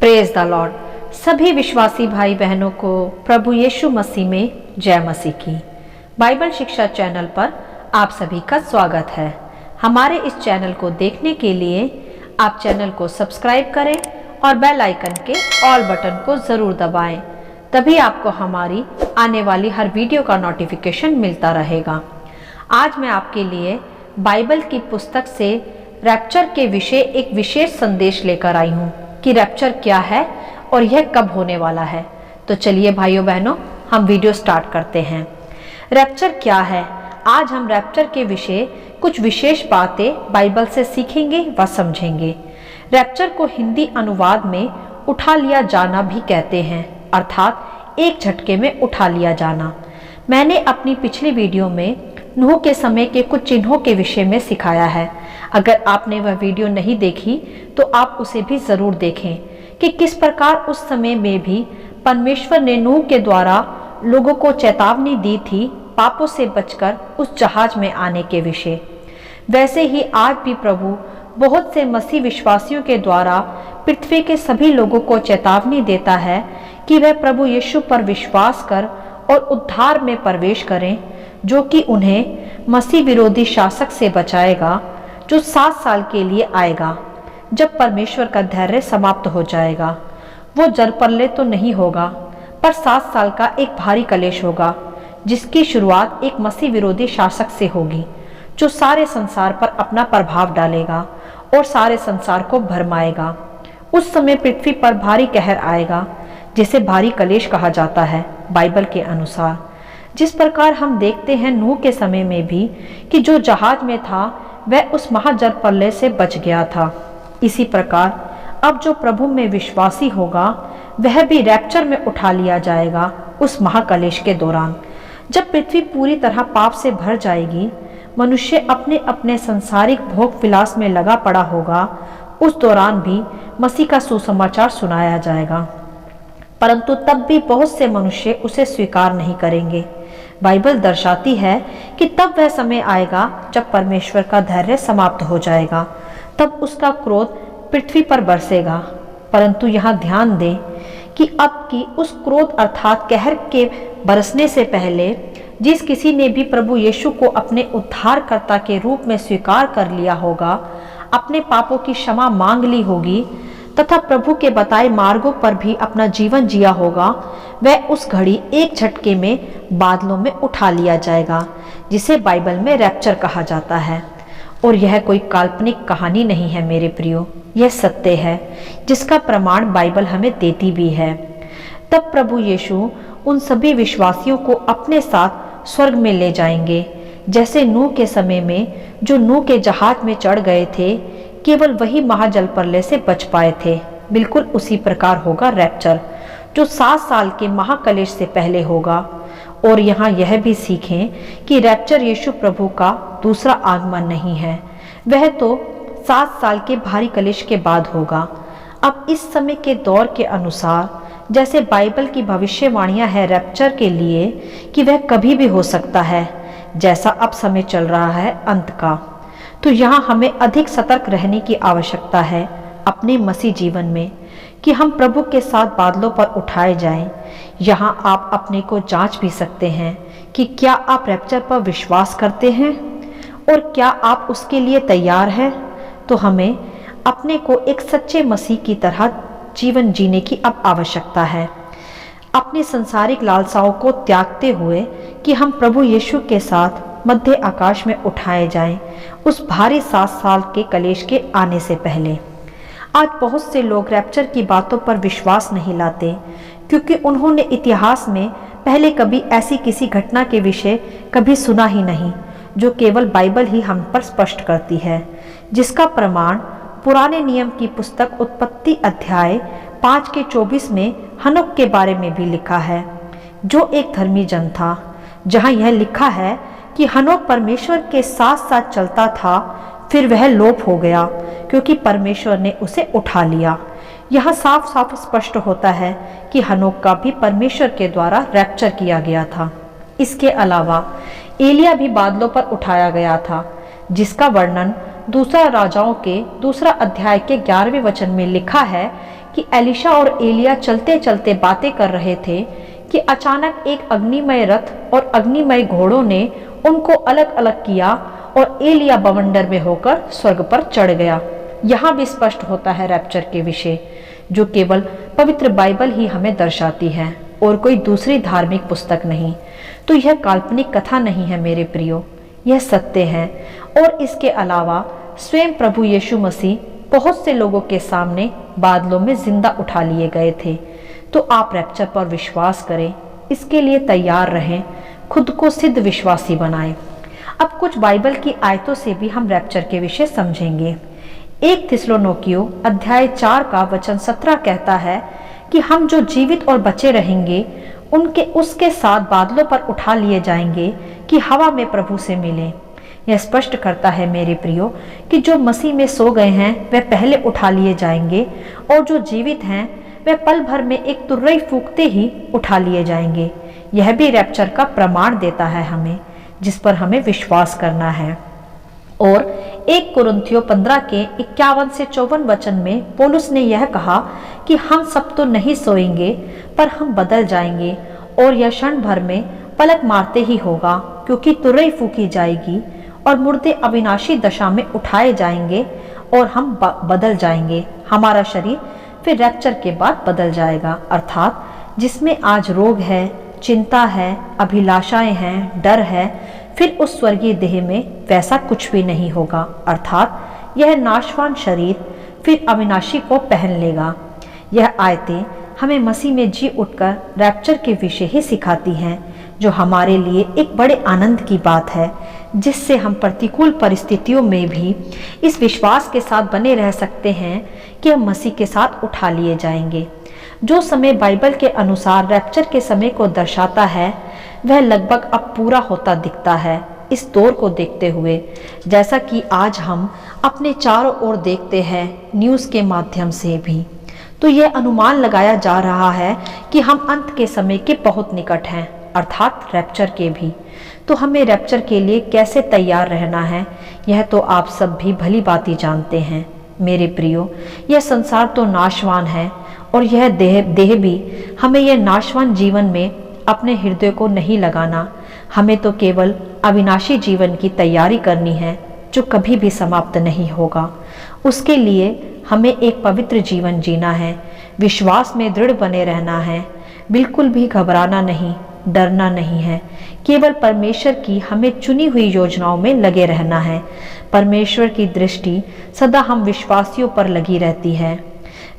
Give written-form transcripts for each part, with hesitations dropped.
Praise the Lord. सभी विश्वासी भाई बहनों को प्रभु यीशु मसीह में जय मसीह की। बाइबल शिक्षा चैनल पर आप सभी का स्वागत है। हमारे इस चैनल को देखने के लिए आप चैनल को सब्सक्राइब करें और बेल आइकन के ऑल बटन को जरूर दबाएं, तभी आपको हमारी आने वाली हर वीडियो का नोटिफिकेशन मिलता रहेगा। आज मैं आपके लिए बाइबल की पुस्तक से रैप्चर के विषय एक विशेष संदेश लेकर आई हूँ कि रैप्चर क्या है और यह कब होने वाला है। तो चलिए भाइयों बहनों, हम वीडियो स्टार्ट करते हैं। रैप्चर क्या है? आज हम रैप्चर के विषय कुछ विशेष बातें बाइबल से सीखेंगे व समझेंगे। रैप्चर को हिंदी अनुवाद में उठा लिया जाना भी कहते हैं, अर्थात एक झटके में उठा लिया जाना। मैंने अपनी पिछली वीडियो में नूह के समय के कुछ चिन्हों के विषय में सिखाया है। अगर आपने वह वीडियो नहीं देखी तो आप उसे भी जरूर देखें कि किस प्रकार उस समय में भी परमेश्वर ने नूह के द्वारा लोगों को चेतावनी दी थी पापों से बचकर उस जहाज में आने के विषय। वैसे ही आज भी प्रभु बहुत से मसीह विश्वासियों के द्वारा पृथ्वी के सभी लोगों को चेतावनी देता है कि वह प्रभु यीशु पर विश्वास कर और उद्धार में प्रवेश करें, जो कि उन्हें मसीह विरोधी शासक से बचाएगा, जो 7 साल के लिए आएगा जब परमेश्वर का धैर्य समाप्त हो जाएगा। वो जलप्रलय तो नहीं होगा, पर 7 साल का एक भारी कलेश होगा, जिसकी शुरुआत एक मसीह विरोधी शासक से होगी, जो सारे संसार पर अपना प्रभाव डालेगा और सारे संसार को भरमाएगा। उस समय पृथ्वी पर भारी कहर आएगा, जिसे भारी कलेश कहा जाता है बाइबल के अनुसार। जिस प्रकार हम देखते हैं नूह के समय में भी कि जो जहाज में था वह उस महाजल प्रलय से बच गया था, इसी प्रकार अब जो प्रभु में विश्वासी होगा वह भी रैप्चर में उठा लिया जाएगा उस महाकलेश के दौरान। जब पृथ्वी पूरी तरह पाप से भर जाएगी, मनुष्य अपने अपने संसारिक भोग विलास में लगा पड़ा होगा, उस दौरान भी मसीह का सुसमाचार सुनाया जाएगा, परंतु तब भी बहुत से मनुष्य उसे स्वीकार नहीं करेंगे। बाइबल दर्शाती है कि तब वह समय आएगा जब परमेश्वर का धैर्य समाप्त हो जाएगा, तब उसका क्रोध पृथ्वी पर बरसेगा। परंतु यहाँ ध्यान दें कि अब की उस क्रोध अर्थात कहर के बरसने से पहले जिस किसी ने भी प्रभु यीशु को अपने उद्धारकर्ता के रूप में स्वीकार कर लिया होगा, अपने पापों की क्षमा मांग ली होगी तथा प्रभु के बताए मार्गों पर भी अपना जीवन जिया होगा, वह उस घड़ी एक झटके में बादलों में उठा लिया जाएगा, जिसे बाइबल में रैप्चर कहा जाता है। और यह कोई काल्पनिक कहानी नहीं है मेरे प्रियो, यह सत्य है जिसका प्रमाण बाइबल हमें देती भी है। तब प्रभु यीशु उन सभी विश्वासियों को अपने साथ स्वर्ग में ले जाएंगे, जैसे नूह के समय में जो नूह के जहाज में चढ़ गए थे, केवल वही महाजल प्रलय से बच पाए थे। बिल्कुल उसी प्रकार होगा रैप्चर, जो 7 साल के महाकलेश से पहले होगा। और यहाँ यह भी सीखें कि रैप्चर यीशु प्रभु का दूसरा आगमन नहीं है, वह तो 7 साल के भारी कलेश के बाद होगा। अब इस समय के दौर के अनुसार जैसे बाइबल की भविष्यवाणियां है रैप्चर के लिए कि वह कभी भी हो सकता है, जैसा अब समय चल रहा है अंत का, तो यहाँ हमें अधिक सतर्क रहने की आवश्यकता है अपने मसीह जीवन में कि हम प्रभु के साथ बादलों पर उठाए जाएं। यहाँ आप अपने को जांच भी सकते हैं कि क्या आप रैप्चर पर विश्वास करते हैं और क्या आप उसके लिए तैयार हैं। तो हमें अपने को एक सच्चे मसीह की तरह जीवन जीने की अब आवश्यकता है, अपनी संसारिक लालसाओं को त्यागते हुए कि हम प्रभु यीशु के साथ मध्य आकाश में उठाए जाएं उस भारी 7 साल के कलेश के आने से पहले। आज बहुत से लोग रैप्चर की बातों पर विश्वास नहीं लाते, क्योंकि उन्होंने इतिहास में पहले कभी ऐसी किसी घटना के विषय कभी सुना ही नहीं, जो केवल बाइबल ही हम पर स्पष्ट करती है, जिसका प्रमाण पुराने नियम की पुस्तक उत्पत्ति अध्याय 5 के 24 में हनोक के बारे में भी लिखा है, जो एक धर्मी जन था। जहाँ यह लिखा है कि हनोक परमेश्वर के साथ साथ चलता था, फिर वह लोप हो गया क्योंकि परमेश्वर ने उसे उठा लिया। यह साफ साफ स्पष्ट होता है कि हनोक का भी परमेश्वर के द्वारा रैप्चर किया गया था। इसके अलावा एलिया भी बादलों पर उठाया गया था, जिसका वर्णन दूसरा राजाओं के 2 अध्याय के 11वें वचन में लिखा है कि एलिशा और एलिया चलते चलते बातें कर रहे थे कि अचानक एक अग्निमय रथ और अग्निमय घोड़ों ने उनको अलग अलग किया और एलिया बवंडर में होकर स्वर्ग पर चढ़ गया। यहाँ भी स्पष्ट होता है रैप्चर के विषय, जो केवल पवित्र बाइबल ही हमें दर्शाती है और कोई दूसरी धार्मिक पुस्तक नहीं। तो यह काल्पनिक कथा नहीं है मेरे प्रियो, यह सत्य है। और इसके अलावा स्वयं प्रभु यीशु मसीह बहुत से लोगों के सामने बादलों में जिंदा उठा लिए गए थे। तो आप रैप्चर पर विश्वास करें, इसके लिए तैयार रहें, खुद को सिद्ध विश्वासी बनाएं। अब कुछ बाइबल की आयतों से भी हम रैप्चर के विषय समझेंगे। 1 थिस्सलुनीकियों अध्याय 4 का वचन 17 कहता है कि हम जो जीवित और बचे रहेंगे उसके साथ बादलों पर उठा लिए जाएंगे कि हवा में प्रभु से मिलें। यह स्पष्ट करता है मेरे प्रियो कि जो मसीह में सो गए हैं वे पहले उठा लिए जाएंगे और जो जीवित हैं वे पल भर में एक तुर्रई फूंकते ही उठा लिए जाएंगे। यह भी रैप्चर का प्रमाण देता है हमें, जिस पर हमें विश्वास करना है। और 1 कुरिन्थियों 15 के 51 से 54 वचन में पौलुस ने यह कहा कि हम सब तो नहीं सोएंगे पर हम बदल जाएंगे, और यह क्षण भर में पलक मारते ही होगा, क्योंकि तुरई फूकी जाएगी और मुर्दे अविनाशी दशा में उठाए जाएंगे और हम बदल जाएंगे। हमारा शरीर फिर रैप्चर के बाद बदल जाएगा, अर्थात जिसमें आज रोग है, चिंता है, अभिलाषाएं हैं, डर है, फिर उस स्वर्गीय देह में वैसा कुछ भी नहीं होगा, अर्थात यह नाशवान शरीर फिर अविनाशी को पहन लेगा। यह आयतें हमें मसीह में जी उठकर रैप्चर के विषय ही सिखाती हैं, जो हमारे लिए एक बड़े आनंद की बात है, जिससे हम प्रतिकूल परिस्थितियों में भी इस विश्वास के साथ बने रह सकते हैं कि हम मसीह के साथ उठा लिए जाएंगे। जो समय बाइबल के अनुसार रैप्चर के समय को दर्शाता है वह लगभग अब पूरा होता दिखता है इस दौर को देखते हुए, जैसा कि आज हम अपने चारों ओर देखते हैं न्यूज़ के माध्यम से भी। तो यह अनुमान लगाया जा रहा है कि हम अंत के समय के बहुत निकट हैं, अर्थात रैप्चर के भी। तो हमें रैप्चर के लिए कैसे तैयार रहना है, यह तो आप सब भी भली भांति जानते हैं मेरे प्रियो। यह संसार तो नाशवान है और यह देह भी। हमें यह नाशवान जीवन में अपने हृदय को नहीं लगाना, हमें तो केवल अविनाशी जीवन की तैयारी करनी है जो कभी भी समाप्त नहीं होगा। उसके लिए हमें एक पवित्र जीवन जीना है, विश्वास में दृढ़ बने रहना है, बिल्कुल भी घबराना नहीं, डरना नहीं है। केवल परमेश्वर की हमें चुनी हुई योजनाओं में लगे रहना है। परमेश्वर की दृष्टि सदा हम विश्वासियों पर लगी रहती है,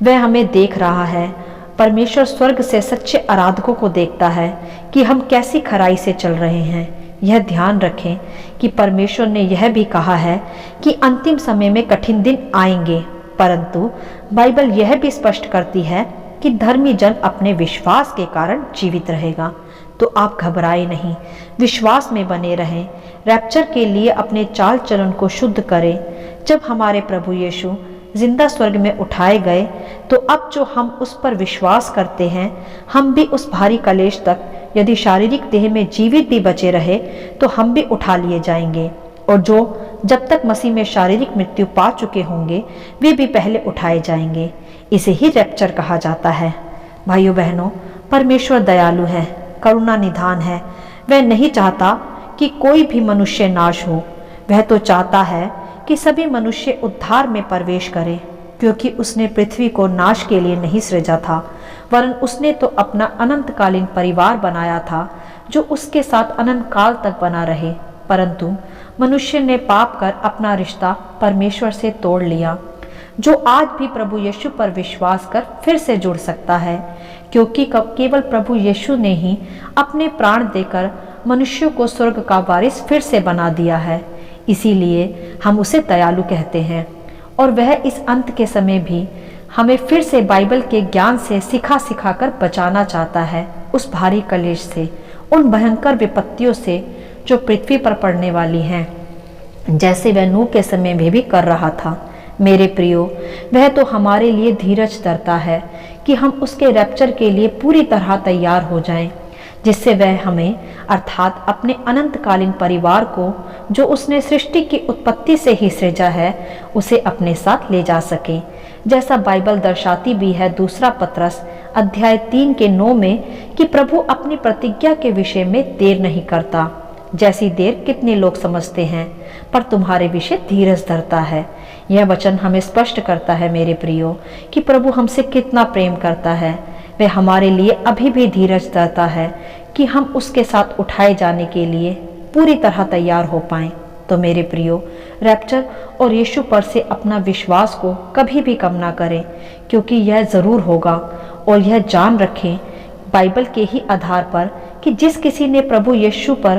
वह हमें देख रहा है। परमेश्वर स्वर्ग से सच्चे आराधकों को देखता है कि हम कैसी खराई से चल रहे हैं। यह ध्यान रखें कि परमेश्वर ने यह भी कहा है कि अंतिम समय में कठिन दिन आएंगे, परंतु बाइबल यह भी स्पष्ट करती है कि धर्मी जन अपने विश्वास के कारण जीवित रहेगा। तो आप घबराए नहीं, विश्वास में बने रहें, रैप्चर के लिए अपने चाल चलन को शुद्ध करें। जब हमारे प्रभु यीशु जिंदा स्वर्ग में उठाए गए तो अब जो हम उस पर विश्वास करते हैं, हम भी उस भारी कलेश तक यदि शारीरिक देह में जीवित भी बचे रहे तो हम भी उठा लिए जाएंगे। और जो जब तक मसीह में शारीरिक मृत्यु पा चुके होंगे वे भी पहले उठाए जाएंगे। इसे ही रैप्चर कहा जाता है। भाइयों बहनों, परमेश्वर दयालु है, करुणा निधान है। वह नहीं चाहता कि कोई भी मनुष्य नाश हो, वह तो चाहता है कि सभी मनुष्य उद्धार में प्रवेश करें, क्योंकि उसने पृथ्वी को नाश के लिए नहीं सृजा था, वरन उसने तो अपना अनंतकालीन परिवार बनाया था जो उसके साथ अनंत काल तक बना रहे। परंतु मनुष्य ने पाप कर अपना रिश्ता परमेश्वर से तोड़ लिया। जो आज भी प्रभु यीशु पर विश्वास कर फिर से जुड़ सकता है, क्योंकि केवल प्रभु यीशु ने ही अपने प्राण देकर मनुष्यों को स्वर्ग का वारिस फिर से बना दिया है। इसीलिए हम उसे दयालु कहते हैं। और वह इस अंत के समय भी हमें फिर से बाइबल के ज्ञान से सिखा कर बचाना चाहता है, उस भारी कलेश से, उन भयंकर विपत्तियों से जो पृथ्वी पर पड़ने वाली हैं, जैसे वह नूह के समय में भी कर रहा था। मेरे प्रियो, वह तो हमारे लिए धीरज धरता है कि हम उसके रैप्चर के लिए पूरी तरह तैयार हो जाएं, जिससे वह हमें अर्थात अपने अनंतकालीन परिवार को जो उसने सृष्टि की उत्पत्ति से ही सृजा है उसे अपने साथ ले जा सके। जैसा बाइबल दर्शाती भी है दूसरा पतरस अध्याय 3 के 9 में कि प्रभु अपनी प्रतिज्ञा के विषय में देर नहीं करता, जैसी देर कितने लोग समझते हैं, पर तुम्हारे विषय धीरज धरता है। यह वचन हमें स्पष्ट करता है मेरे प्रियो कि प्रभु हमसे कितना प्रेम करता है। वह हमारे लिए अभी भी धीरज धरता है कि हम उसके साथ उठाए जाने के लिए पूरी तरह तैयार हो पाएं। तो मेरे प्रियो, रैप्चर और यीशु पर से अपना विश्वास को कभी भी कम ना करें, क्योंकि यह ज़रूर होगा। और यह जान रखें बाइबल के ही आधार पर कि जिस किसी ने प्रभु यीशु पर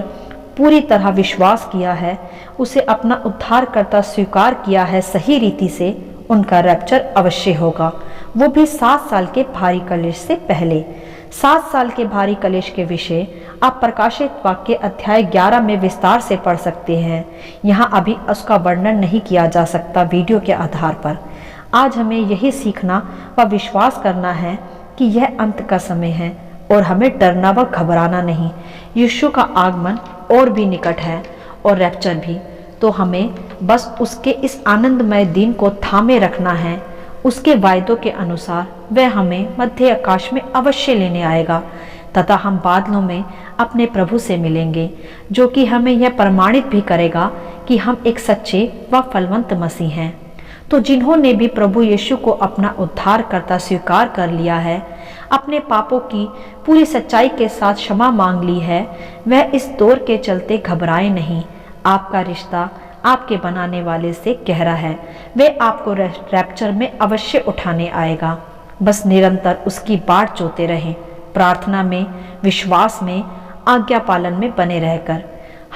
पूरी तरह विश्वास किया है, उसे अपना उद्धारकर्ता स्वीकार किया है सही रीति से, उनका रैप्चर अवश्य होगा, वो भी 7 साल के भारी कलेश से पहले। 7 साल के भारी कलेश के विषय आप प्रकाशित वाक्य अध्याय 11 में विस्तार से पढ़ सकते हैं। यहाँ अभी उसका वर्णन नहीं किया जा सकता वीडियो के आधार पर। आज हमें यही सीखना व विश्वास करना है कि यह अंत का समय है और हमें डरना व घबराना नहीं। यीशु का आगमन और भी निकट है और रैप्चर भी। तो हमें बस उसके इस आनंदमय दिन को थामे रखना है। उसके वायदों के अनुसार वह हमें मध्य आकाश में अवश्य लेने आएगा तथा हम बादलों में अपने प्रभु से मिलेंगे, जो कि हमें यह प्रमाणित भी करेगा कि हम एक सच्चे व फलवंत मसीह हैं। तो जिन्होंने भी प्रभु यीशु को अपना उद्धारकर्ता स्वीकार कर लिया है, अपने पापों की पूरी सच्चाई के साथ क्षमा मांग ली है, वह इस दौर के चलते घबराए नहीं। आपका रिश्ता आपके बनाने वाले से गहरा है। वह आपको रैप्चर में अवश्य उठाने आएगा। बस निरंतर उसकी बाट जोते रहें, प्रार्थना में, विश्वास में, आज्ञा पालन में बने रहकर।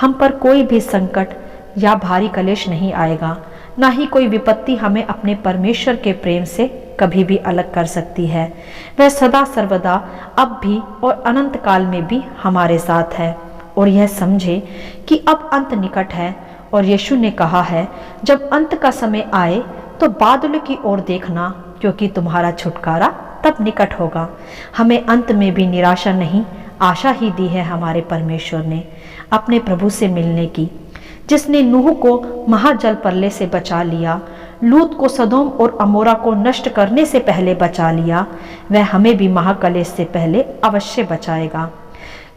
हम पर कोई भी संकट या भारी कलेश नहीं आएगा, ना ही कोई विपत्ति हमें अपने परमेश्वर के प्रेम से कभी भी अलग कर सकती है। वह सदा सर्वदा अब भी और अनंत काल में भी हमारे साथ है। और यह समझे कि अब अंत निकट है और यीशु ने कहा है, जब अंत का समय आए तो बादलों की ओर देखना, क्योंकि तुम्हारा छुटकारा तब निकट होगा। हमें अंत में भी निराशा नहीं, आशा ही दी है हमारे परमेश्वर ने अपने प्रभु से मिलने की। जिसने नूह को महाजल प्रलय से बचा लिया, लूत को सदोम और अमोरा को नष्ट करने से पहले बचा लिया, वह हमें भी महाकलेश से पहले अवश्य बचाएगा।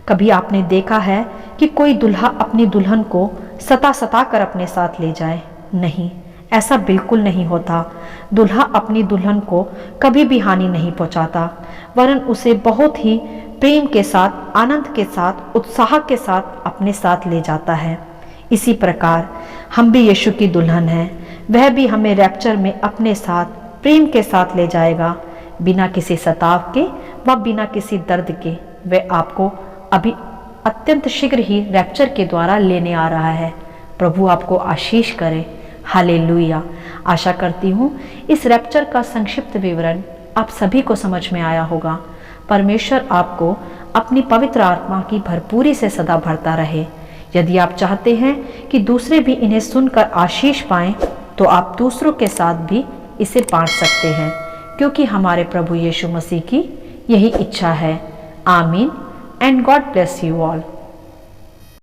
कभी आपने देखा है कि कोई दुल्हा अपनी दुल्हन को सता कर अपने साथ ले जाए? नहीं, ऐसा बिल्कुल नहीं होता। दुल्हा अपनी दुल्हन को कभी भी हानि नहीं पहुंचाता, वरन उसे बहुत ही प्रेम के साथ, आनंद के साथ, उत्साह के साथ अपने साथ ले जाता है। इसी प्रकार हम भी यीशु की दुल्हन हैं। वह भी हमें रैप्चर में अपने साथ प्रेम के साथ ले जाएगा, बिना किसी सताव के व बिना किसी दर्द के। वह आपको अभी अत्यंत शीघ्र ही रैप्चर के द्वारा लेने आ रहा है। प्रभु आपको आशीष करे। हालेलुया। आशा करती हूँ इस रैप्चर का संक्षिप्त विवरण आप सभी को समझ में आया होगा। परमेश्वर आपको अपनी पवित्र आत्मा की भरपूरी से सदा भरता रहे। यदि आप चाहते हैं कि दूसरे भी इन्हें सुनकर आशीष पाएं, तो आप दूसरों के साथ भी इसे बांट सकते हैं, क्योंकि हमारे प्रभु यीशु मसीह की यही इच्छा है। आमीन and God bless you all.